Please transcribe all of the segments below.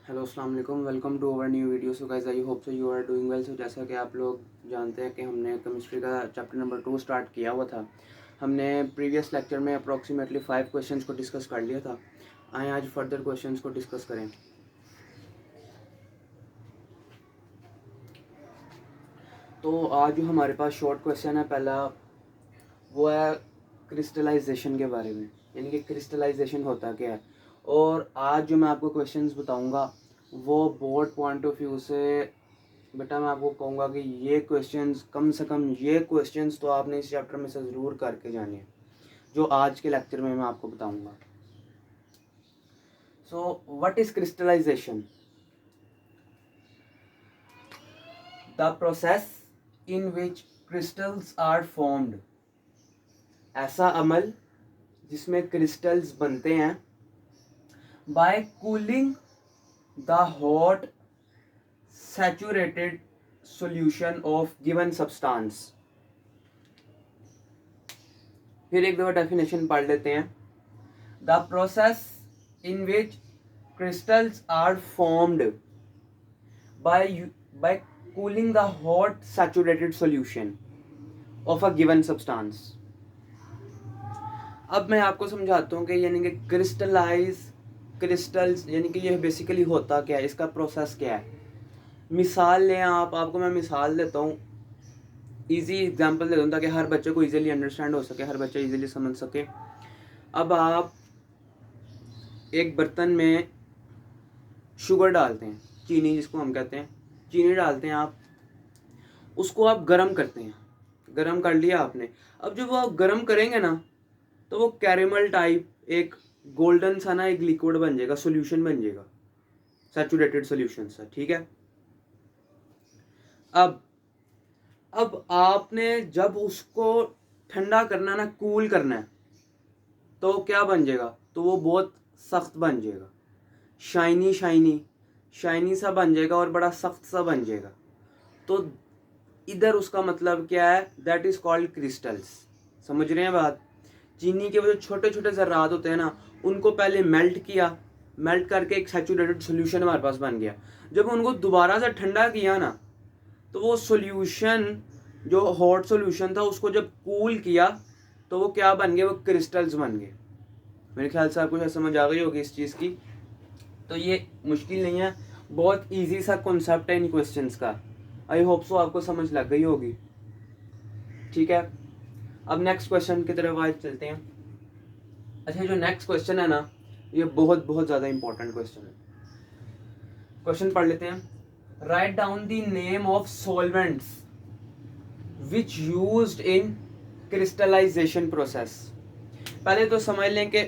Hello अस्सलाम वालेकुम, welcome to our new video. So guys, I hope so you are doing well. So जैसा कि आप लोग जानते हैं कि हमने केमिस्ट्री का चैप्टर नंबर 2 स्टार्ट किया हुआ था। हमने प्रीवियस लेक्चर में अप्रॉक्सीमेटली 5 क्वेश्चंस को डिस्कस कर लिया था। आए आज फर्दर क्वेश्चंस को डिस्कस करें। तो आज जो हमारे पास शॉर्ट क्वेश्चन है, पहला वो है क्रिस्टलाइजेशन के बारे में, यानी कि क्रिस्टलाइजेशन होता क्या है। और आज जो मैं आपको क्वेश्चंस बताऊंगा वो बोर्ड पॉइंट ऑफ व्यू से, बेटा मैं आपको कहूँगा कि ये क्वेश्चंस, कम से कम ये क्वेश्चंस तो आपने इस चैप्टर में से ज़रूर करके जाने हैं, जो आज के लेक्चर में मैं आपको बताऊंगा। So what is crystallization? The process in which crystals are formed, ऐसा अमल जिसमें क्रिस्टल्स बनते हैं, by cooling the hot saturated solution of given substance. फिर एक दफा डेफिनेशन पढ़ लेते हैं। The process in which crystals are formed by cooling the hot saturated solution of a given substance। अब मैं आपको समझाता हूँ कि यानी कि क्रिस्टल्स यानी कि ये बेसिकली होता क्या है, इसका प्रोसेस क्या है। मिसाल लें आपको मैं मिसाल देता हूँ, इजी एग्जांपल दे दूँ ताकि हर बच्चे को इजीली अंडरस्टैंड हो सके, हर बच्चा इजीली समझ सके। अब आप एक बर्तन में शुगर डालते हैं, चीनी जिसको हम कहते हैं, चीनी डालते हैं, आप उसको आप गर्म करते हैं, गर्म कर लिया आपने। अब जब वो आप गर्म करेंगे ना, तो वो कैरेमल टाइप एक गोल्डन सा ना एक लिक्विड बन जाएगा, सॉल्यूशन बन जाएगा, सैचुरेटेड सॉल्यूशन सा, ठीक है। अब आपने जब उसको ठंडा करना ना, कूल करना है, तो क्या बन जाएगा, तो वो बहुत सख्त बन जाएगा, शाइनी शाइनी शाइनी सा बन जाएगा और बड़ा सख्त सा बन जाएगा। तो इधर उसका मतलब क्या है, दैट इज कॉल्ड क्रिस्टल्स। समझ रहे हैं बात? चीनी के वो जो छोटे छोटे ज़र्रात होते हैं ना, उनको पहले मेल्ट किया, मेल्ट करके एक सैचुरेटेड सॉल्यूशन हमारे पास बन गया। जब उनको दोबारा से ठंडा किया ना, तो वो सॉल्यूशन जो हॉट सॉल्यूशन था उसको जब कूल किया, तो वो क्या बन गए, वो क्रिस्टल्स बन गए। मेरे ख्याल से आपको समझ आ गई होगी इस चीज़ की। तो ये मुश्किल नहीं है, बहुत इजी सा कॉन्सेप्ट है इन क्वेश्चंस का। आई होप सो आपको समझ लग गई होगी, ठीक है। अब नेक्स्ट क्वेश्चन की तरफ आज चलते हैं। अच्छा, जो नेक्स्ट क्वेश्चन है ना, ये बहुत बहुत ज़्यादा इंपॉर्टेंट क्वेश्चन है। क्वेश्चन पढ़ लेते हैं। Write down the name of solvents which used in crystallization process. पहले तो समझ लें कि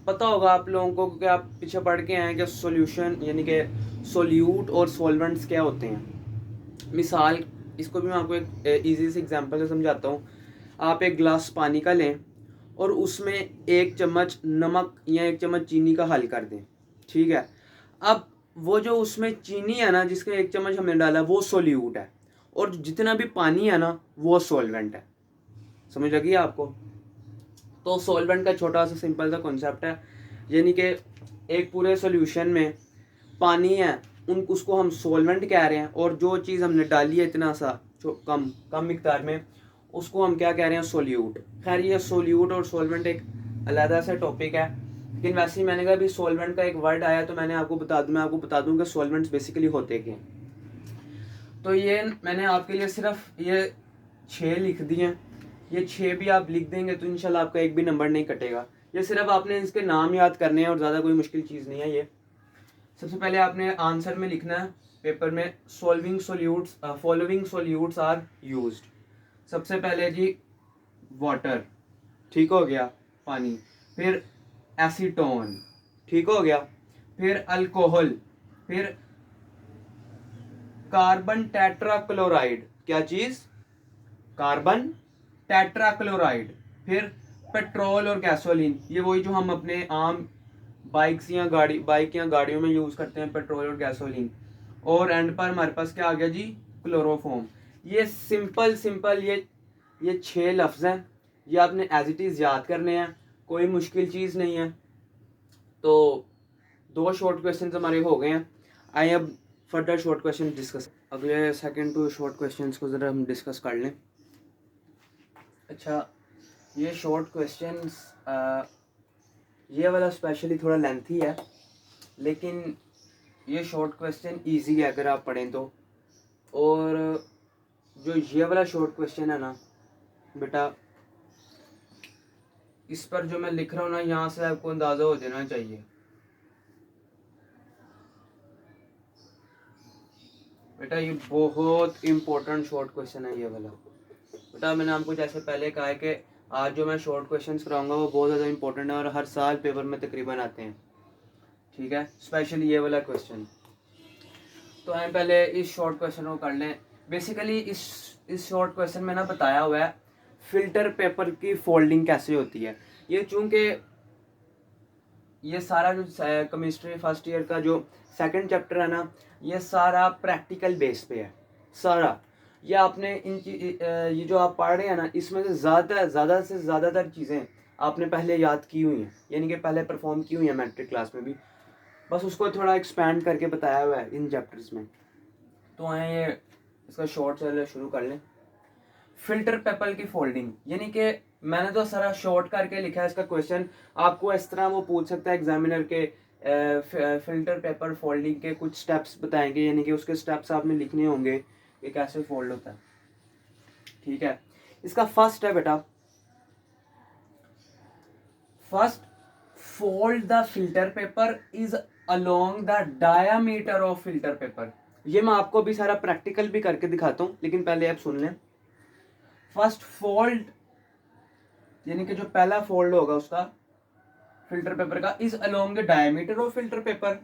पता होगा आप लोगों को कि आप पीछे पढ़ के आए कि सॉल्यूशन यानी कि सोल्यूट और सॉल्वेंट्स क्या होते हैं। मिसाल, इसको भी मैं आपको एक इजी से एग्जांपल से समझाता हूँ। आप एक गिलास पानी का लें और उसमें एक चम्मच नमक या एक चम्मच चीनी का हल कर दें, ठीक है। अब वो जो उसमें चीनी है ना, जिसका एक चम्मच हमने डाला, वो सोल्यूट है, और जितना भी पानी है ना, वो सॉल्वेंट है। समझ लगी आपको? तो सॉल्वेंट का छोटा सा सिंपल सा कॉन्सेप्ट है, यानी कि एक पूरे सॉल्यूशन में पानी है, उसको हम सॉल्वेंट कह रहे हैं, और जो चीज़ हमने डाली है इतना सा कम कम मिकदार में, उसको हम क्या कह रहे हैं, सोल्यूट। खैर ये सोल्यूट और सॉल्वेंट एक अलग सा टॉपिक है, लेकिन वैसे ही मैंने कहा अभी सॉल्वेंट का एक वर्ड आया तो मैं आपको बता दूं कि सॉल्वेंट्स बेसिकली होते क्या हैं। तो ये मैंने आपके लिए सिर्फ ये 6 लिख दिए हैं, ये 6 भी आप लिख देंगे तो इंशाल्लाह आपका एक भी नंबर नहीं कटेगा। ये सिर्फ आपने इसके नाम याद करने हैं और ज़्यादा कोई मुश्किल चीज़ नहीं है ये। सबसे पहले आपने आंसर में लिखना है पेपर में, फॉलोइंग सोल्यूट्स आर यूज्ड। सबसे पहले जी वाटर, ठीक हो गया, पानी। फिर एसीटोन, ठीक हो गया। फिर अल्कोहल। फिर कार्बन टेट्राक्लोराइड, क्या चीज, कार्बन टेट्राक्लोराइड। फिर पेट्रोल और गैसोलीन, ये वही जो हम अपने आम बाइक या गाड़ियों में यूज करते हैं, पेट्रोल और गैसोलीन। और एंड पर हमारे पास क्या आ गया जी, क्लोरोफॉर्म। ये सिंपल सिंपल ये 6 लफ्ज हैं, ये आपने एज इट इज याद करने हैं, कोई मुश्किल चीज नहीं है। तो 2 शॉर्ट क्वेश्चन हमारे हो गए हैं। आइए अब फर्दर शॉर्ट क्वेश्चन डिस्कस, अगले सेकंड 2 शॉर्ट क्वेश्चंस को ज़रा हम डिस्कस कर लें। अच्छा, ये शॉर्ट क्वेश्चंस ये वाला स्पेशली थोड़ा लेंथी है, लेकिन ये शॉर्ट क्वेश्चन इजी है अगर आप पढ़ें तो। और जो ये वाला शॉर्ट क्वेश्चन है ना बेटा, इस पर जो मैं लिख रहा हूँ ना, यहाँ से आपको अंदाज़ा हो जाना चाहिए बेटा, ये बहुत इम्पोर्टेंट शॉर्ट क्वेश्चन है ये वाला। बेटा मैंने आपको जैसे पहले कहा है कि आज जो मैं शॉर्ट क्वेश्चंस कराऊंगा वो बहुत ज़्यादा इंपॉर्टेंट है और हर साल पेपर में तकरीबन आते हैं, ठीक है, स्पेशली ये वाला क्वेश्चन। तो हम पहले इस शॉर्ट क्वेश्चन को कर लें। बेसिकली इस शॉर्ट क्वेश्चन में ना बताया हुआ है फिल्टर पेपर की फोल्डिंग कैसे होती है। ये चूँकि ये सारा जो केमिस्ट्री फर्स्ट ईयर का जो सेकंड चैप्टर है ना, ये सारा प्रैक्टिकल बेस पे है सारा। ये आपने ये जो आप पढ़ रहे हैं ना, इसमें से ज़्यादा से ज़्यादातर चीज़ें आपने पहले याद की हुई हैं, यानी कि पहले परफॉर्म की हुई हैं मैट्रिक क्लास में भी, बस उसको थोड़ा एक्सपैंड करके बताया हुआ है इन चैप्टर्स में। तो आए ये इसका शॉर्ट चल शुरू कर लें। फिल्टर पेपर की फोल्डिंग, यानी कि मैंने तो सारा शॉर्ट करके लिखा है इसका क्वेश्चन। आपको इस तरह वो पूछ सकता है एग्जामिनर के फिल्टर पेपर फोल्डिंग के कुछ स्टेप्स बताएंगे, यानी कि उसके स्टेप्स आपने लिखने होंगे कि कैसे फोल्ड होता है, ठीक है। इसका फर्स्ट है बेटा, first fold the filter paper is along the diameter of filter paper. ये मैं आपको अभी सारा प्रैक्टिकल भी करके दिखाता हूँ, लेकिन पहले आप सुन लें। फर्स्ट फोल्ड यानी कि जो पहला फोल्ड होगा उसका फिल्टर पेपर का, is along the diameter of filter paper.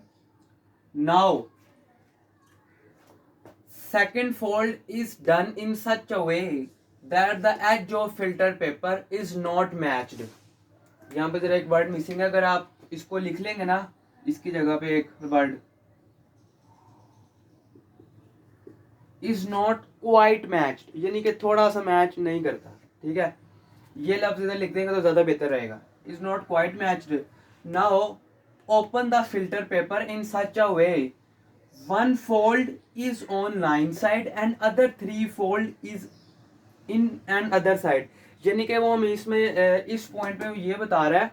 Now second fold is done in such a way that the edge of filter paper is not matched. यहाँ पे जरा एक वर्ड मिसिंग है, अगर आप इसको लिख लेंगे ना, इसकी जगह पे एक word is not quite matched, यानी कि थोड़ा सा मैच नहीं करता, ठीक है। ये लफ्ज इधर लिख देंगे तो ज्यादा बेहतर रहेगा, is not quite matched. Now open the filter paper in such a way one fold is on line side and other 3 fold is in and other side. यानी कि वो हमें इसमें इस पॉइंट पे ये बता रहा है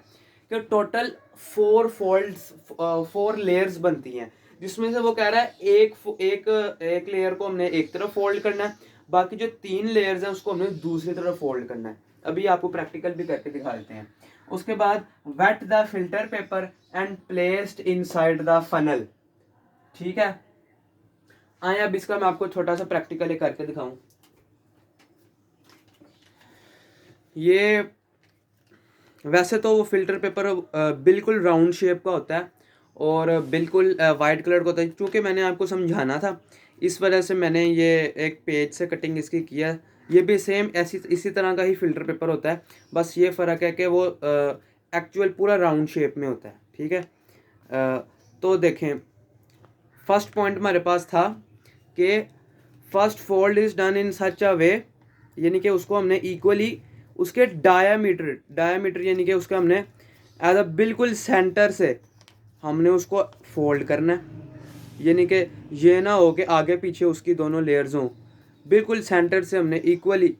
कि टोटल 4 फोल्ड्स 4 लेयर्स बनती हैं, जिसमें से वो कह रहा है एक लेयर को हमने एक तरफ फोल्ड करना है, बाकी जो 3 लेयर्स हैं उसको हमने दूसरी तरफ फोल्ड करना है। अभी आपको प्रैक्टिकल भी करके दिखा देते हैं। उसके बाद wet the filter paper and placed inside the funnel, ठीक है। आए अब इसका मैं आपको छोटा सा प्रैक्टिकल करके दिखाऊं। ये वैसे तो वो फिल्टर पेपर बिल्कुल राउंड शेप का होता है और बिल्कुल वाइट कलर का होता है, क्योंकि मैंने आपको समझाना था इस वजह से मैंने ये एक पेज से कटिंग इसकी किया। ये भी सेम इसी तरह का ही फिल्टर पेपर होता है, बस ये फ़र्क है कि वो एक्चुअल पूरा राउंड शेप में होता है, ठीक है। तो देखें, फर्स्ट पॉइंट हमारे पास था कि first fold is done in such a way, यानी कि उसको हमने इक्वली उसके डायामीटर यानी कि उसका हमने एज अ बिल्कुल सेंटर से हमने उसको फोल्ड करना है, यानी कि ये ना हो कि आगे पीछे उसकी दोनों लेयर्स हों, बिल्कुल सेंटर से हमने इक्वली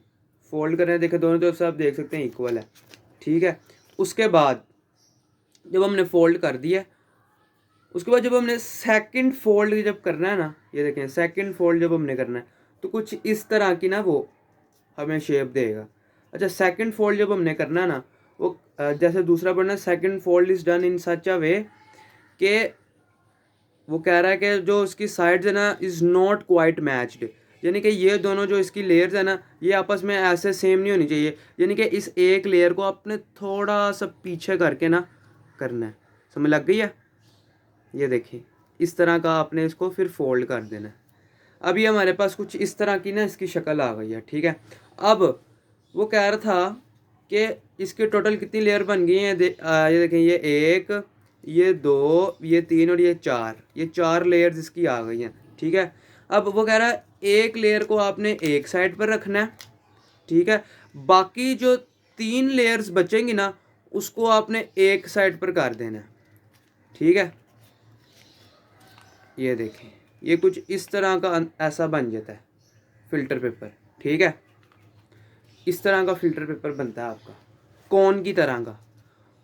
फोल्ड करना है। देखें दोनों तरफ से आप देख सकते हैं इक्वल है, ठीक है। उसके बाद जब हमने फोल्ड कर दिया, उसके बाद जब हमने सेकंड फोल्ड जब करना है ना, ये देखें सेकंड फोल्ड जब हमने करना है तो कुछ इस तरह की ना वो हमें शेप देगा। अच्छा, सेकंड फोल्ड जब हमने करना है ना, वो जैसे दूसरा पढ़ना, second fold is done in such a way कि वो कह रहा है कि जो उसकी साइड्स है ना इज़ नॉट क्वाइट मैच्ड, यानी कि ये दोनों जो इसकी लेयर्स है ना ये आपस में ऐसे सेम नहीं होनी चाहिए, यानी कि इस एक लेयर को आपने थोड़ा सा पीछे करके ना करना है। समझ लग गई है? ये देखिए इस तरह का आपने इसको फिर फोल्ड कर देना है। अभी हमारे पास कुछ इस तरह की ना इसकी शक्ल आ गई है, ठीक है। अब वो कह रहा था कि इसके टोटल कितनी लेयर बन गई हैं, ये देखें, ये 1, ये 2, ये 3 और ये 4, ये 4 लेयर्स इसकी आ गई हैं, ठीक है। अब वो कह रहा है एक लेयर को आपने एक साइड पर रखना है, ठीक है, बाकी जो 3 लेयर्स बचेंगी ना उसको आपने एक साइड पर कर देना है, ठीक है। ये देखें, ये कुछ इस तरह का ऐसा बन जाता है फ़िल्टर पेपर, ठीक है। इस तरह का फ़िल्टर पेपर बनता है आपका, कोन की तरह का।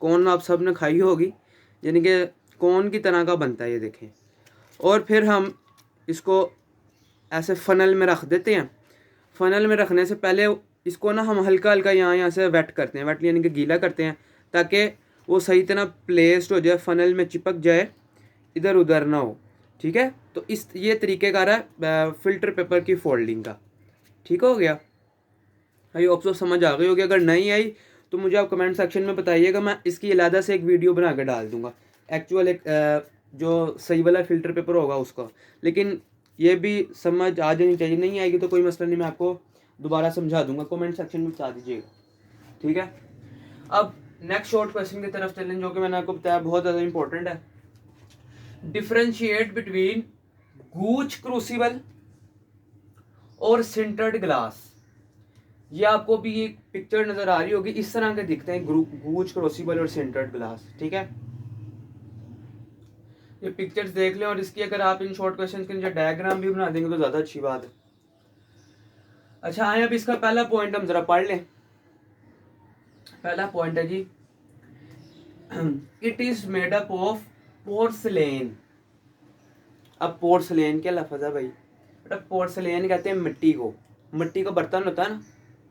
कोन आप सब ने खाई होगी, यानी कि कोन की तरह का बनता है, ये देखें। और फिर हम इसको ऐसे फ़नल में रख देते हैं। फ़नल में रखने से पहले इसको ना हम हल्का हल्का यहाँ से वेट करते हैं, वेट यानी कि गीला करते हैं, ताकि वो सही तरह प्लेस्ड हो जाए, फ़नल में चिपक जाए, इधर उधर ना हो, ठीक है। तो इस ये तरीक़ेकार है फ़िल्टर पेपर की फोल्डिंग का, ठीक हो गया। आई होप सो समझ आ गई होगी। अगर नहीं आई तो मुझे आप कमेंट सेक्शन में बताइएगा, मैं इसकी अलहदा से एक वीडियो बना के डाल दूँगा, एक्चुअल एक जो सही वाला फ़िल्टर पेपर होगा उसका। लेकिन ये भी समझ आ जानी चाहिए, नहीं आएगी तो कोई मसला नहीं, मैं आपको दोबारा समझा दूंगा, कमेंट सेक्शन में बता दीजिएगा, ठीक है। अब नेक्स्ट शॉर्ट क्वेश्चन की तरफ चलें, जो कि मैंने आपको बताया बहुत ज़्यादा इंपॉर्टेंट है। डिफरेंशिएट बिटवीन गूच क्रूसिबल और सिंटर्ड ग्लास। ये आपको भी एक पिक्चर नज़र आ रही होगी, इस तरह के दिखते हैं गूच क्रूसिबल और सिंटर्ड ग्लास, ठीक है। ये पिक्चर्स देख लें, और इसकी अगर आप इन शॉर्ट क्वेश्चन के नीचे डायग्राम भी बना देंगे तो ज़्यादा अच्छी बात है। अच्छा आए अब इसका पहला पॉइंट हम ज़रा पढ़ लें। पहला पॉइंट है जी, it is made up of porcelain. अब पोर्सलेन क्या लफ्ज़ है भाई, बेटा पोर्सलेन कहते हैं मिट्टी को, मिट्टी का बर्तन होता है ना,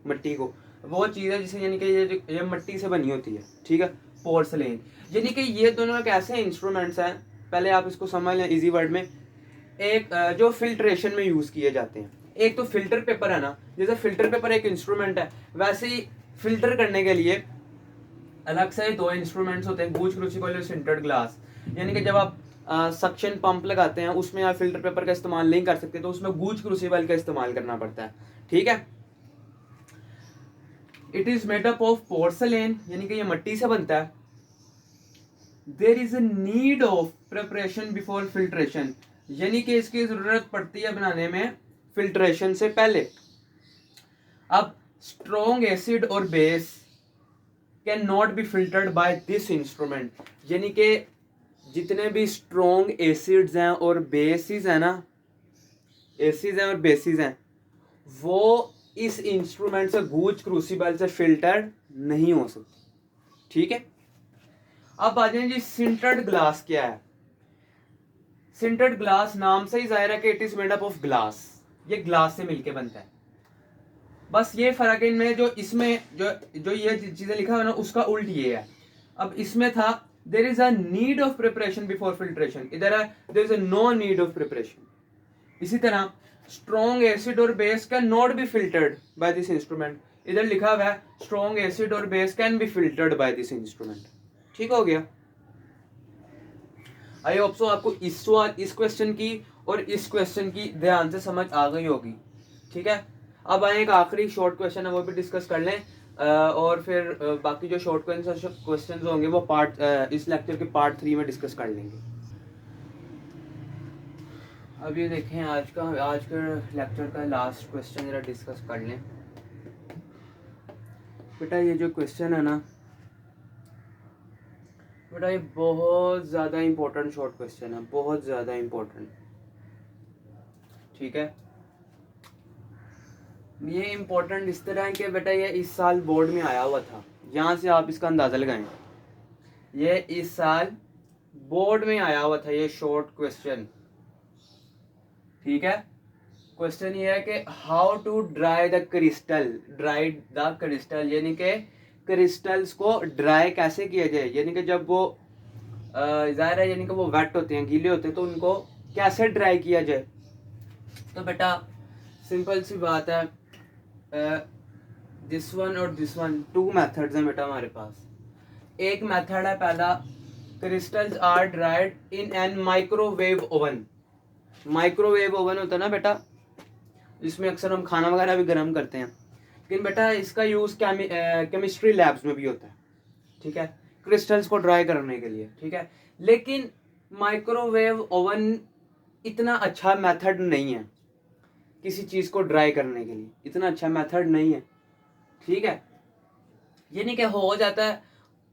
मिट्टी को, वो चीज़ है जिसे यानी कि ये मिट्टी से बनी होती है, ठीक है, पोर्सलेन। यानी कि ये दोनों एक ऐसे इंस्ट्रूमेंट्स हैं, पहले आप इसको समझ लें इजी वर्ड में, एक जो फिल्ट्रेशन में यूज़ किए जाते हैं। एक तो फिल्टर पेपर है ना, जैसे फिल्टर पेपर एक इंस्ट्रूमेंट है, वैसे ही फिल्टर करने के लिए अलग से दो इंस्ट्रूमेंट्स होते हैं, गूज क्रूसिबल और सिंटर्ड ग्लास। यानी कि जब आप सक्शन पंप लगाते हैं उसमें आप फिल्टर पेपर का इस्तेमाल नहीं कर सकते, तो उसमें गूज क्रूसिबल का इस्तेमाल करना पड़ता है, ठीक है। It is made up of porcelain, यानी कि ये मिट्टी से बनता है। There is a need of preparation before filtration, यानी कि इसकी जरूरत पड़ती है बनाने में फिल्ट्रेशन से पहले। अब स्ट्रॉन्ग एसिड और base can not be filtered by this instrument, यानी कि जितने भी स्ट्रॉन्ग एसिड्स हैं और बेसिस हैं ना, एसिड्स हैं और बेसिस हैं, वो इस इंस्ट्रूमेंट से गूज क्रूसिबल से फिल्टर्ड नहीं हो सकती, ठीक है। अब आ जाए जी, सिंटर्ड ग्लास क्या है। सिंटर्ड ग्लास नाम से ही जाहिर है कि it is made up of glass, ये ग्लास से मिलके बनता है। बस ये फर्क है इनमें, जो इसमें जो ये चीजें लिखा है ना उसका उल्ट ये है। अब इसमें था there is a need of preparation before filtration, इधर है there is a no need of preparation. इसी तरह स्ट्रॉन्ग एसिड और base can not be filtered by this instrument, इधर लिखा हुआ है स्ट्रॉन्ग एसिड और base can be filtered by this instrument, ठीक हो गया। आई होप सो आपको इस क्वेश्चन की और इस क्वेश्चन की ध्यान से समझ आ गई होगी, ठीक है। अब आए एक आखिरी शॉर्ट क्वेश्चन है, वो भी डिस्कस कर लें, और फिर बाकी जो शॉर्ट क्वेश्चन होंगे वो इस लेक्चर के पार्ट 3 में डिस्कस कर लेंगे। अब ये देखें आज का लेक्चर का लास्ट क्वेश्चन जरा डिस्कस कर लें। बेटा ये जो क्वेश्चन है ना बेटा, ये बहुत ज़्यादा इम्पोर्टेंट शॉर्ट क्वेश्चन है, बहुत ज़्यादा इम्पोर्टेंट, ठीक है। ये इम्पोर्टेंट इस तरह है कि बेटा ये इस साल बोर्ड में आया हुआ था, यहाँ से आप इसका अंदाज़ा लगाएं, ये इस साल बोर्ड में आया हुआ था ये शॉर्ट क्वेश्चन, ठीक है। क्वेश्चन ये है कि how to dry the crystal, यानी कि क्रिस्टल्स को ड्राई कैसे किया जाए, यानी कि जब वो ज़ाहिर है यानी कि वो वेट होते हैं, गीले होते हैं, तो उनको कैसे ड्राई किया जाए। तो बेटा सिंपल सी बात है, दिस वन और दिस वन, 2 मेथड्स हैं बेटा हमारे पास। एक मेथड है पहला, crystals are dried in an microwave oven. Microwave oven होता है ना बेटा, जिसमें अक्सर हम खाना वगैरह भी गर्म करते हैं, लेकिन बेटा इसका यूज़ केमिस्ट्री लैब्स में भी होता है, ठीक है, क्रिस्टल्स को ड्राई करने के लिए, ठीक है। लेकिन माइक्रोवेव ओवन इतना अच्छा मेथड नहीं है किसी चीज़ को ड्राई करने के लिए, इतना अच्छा मेथड नहीं है, ठीक है। यानी कि हो जाता है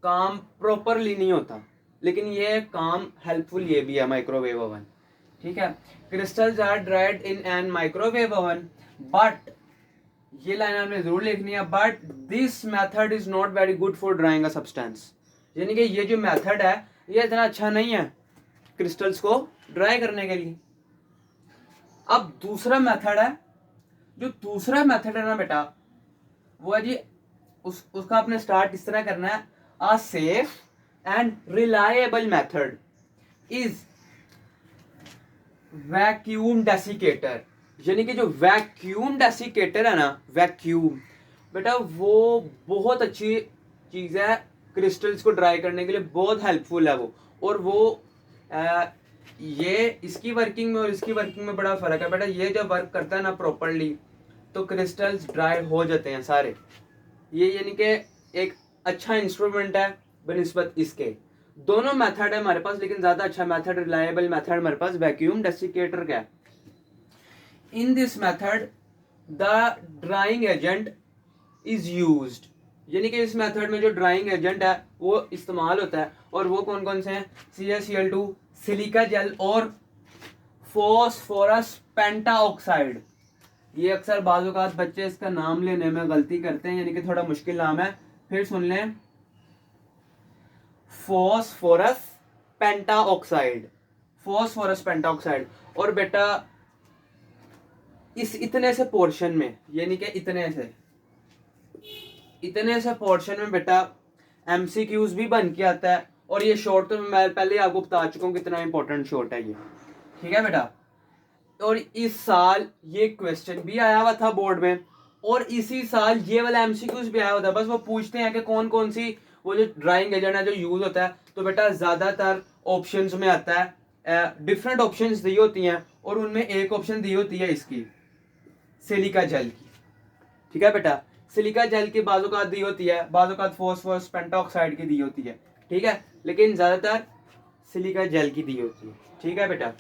काम, प्रॉपरली नहीं होता, लेकिन ये काम हेल्पफुल ये भी है माइक्रोवेव ओवन, ठीक है। Crystals are dried in an microwave oven, but ये लाइन आपने जरूर लिखनी है, but this method is not very good for drying a substance. यानी कि ये जो मेथड है ये इतना अच्छा नहीं है क्रिस्टल्स को ड्राई करने के लिए। अब दूसरा मेथड है, जो दूसरा मेथड है ना बेटा, वो है जी उसका आपने स्टार्ट इस तरह करना है, a safe and reliable method is vacuum desiccator. यानी कि जो वैक्यूम डेसिकेटर है ना, वैक्यूम बेटा वो बहुत अच्छी चीज़ है क्रिस्टल्स को ड्राई करने के लिए, बहुत हेल्पफुल है वो। और वो ये इसकी वर्किंग में और इसकी वर्किंग में बड़ा फ़र्क है बेटा। ये जब वर्क करता है ना प्रॉपरली तो क्रिस्टल्स ड्राई हो जाते हैं सारे। ये यानी कि एक अच्छा इंस्ट्रूमेंट है बनिस्बत इसके। दोनों मेथड है हमारे पास, लेकिन ज़्यादा अच्छा मेथड, रिलायबल मेथड हमारे पास वैक्यूम डेसिकेटर का है। In this method the drying agent is used. यानी कि इस मेथड में जो ड्राइंग एजेंट है वो इस्तेमाल होता है, और वो कौन कौन से हैं? CaCl2, सिलिका जेल और फॉस्फोरस पेंटाऑक्साइड। ये अक्सर बाज़ औक़ात बच्चे इसका नाम लेने में गलती करते हैं, यानी कि थोड़ा मुश्किल नाम है, फिर सुन लें, फॉस्फोरस पेंटाऑक्साइड, फॉस्फोरस पेंटाऑक्साइड। और बेटा इस इतने से पोर्शन में, यानी कि इतने से पोर्शन में बेटा MCQs भी बन के आता है। और ये शॉर्ट तो मैं पहले आपको बता चुका हूँ कितना इंपॉर्टेंट शॉर्ट है ये, ठीक है बेटा। और इस साल ये क्वेश्चन भी आया हुआ था बोर्ड में, और इसी साल ये वाला MCQs भी आया हुआ था। बस वो पूछते हैं कि कौन कौन सी वो जो ड्राइंग एजेंट है जो यूज होता है, तो बेटा ज्यादातर ऑप्शंस में आता है, डिफरेंट ऑप्शंस दी होती हैं, और उनमें एक ऑप्शन दी होती है इसकी सिलिका जेल की, ठीक है बेटा। सिलिका जेल की बाज़-औक़ात दी होती है, बाज़-औक़ात फॉस्फोरस पेंटाऑक्साइड की दी होती है, ठीक है, लेकिन ज़्यादातर सिलिका जेल की दी होती है, ठीक है बेटा।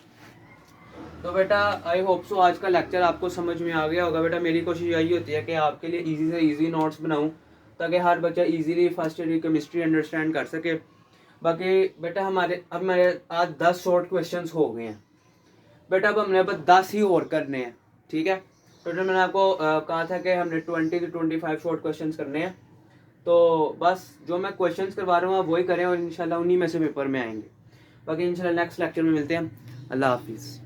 तो बेटा आई होप सो आज का लेक्चर आपको समझ में आ गया होगा बेटा। मेरी कोशिश यही होती है कि आपके लिए इजी से इजी नोट्स बनाऊं, ताकि हर बच्चा इजीली फर्स्ट ईयर की केमिस्ट्री अंडरस्टैंड कर सके। बाकी बेटा हमारे आज 10 शॉर्ट क्वेश्चंस हो गए हैं बेटा, अब हमने बस 10 ही और करने हैं, ठीक है। टोटल मैंने आपको कहा था कि हमने 20 से 25 शॉर्ट क्वेश्चंस करने हैं, तो बस जो मैं क्वेश्चंस करवा रहा हूँ आप वही करें, और इंशाल्लाह उन्हीं में से पेपर में आएंगे। बाकी इंशाल्लाह नेक्स्ट लेक्चर में मिलते हैं। अल्लाह हाफिज़।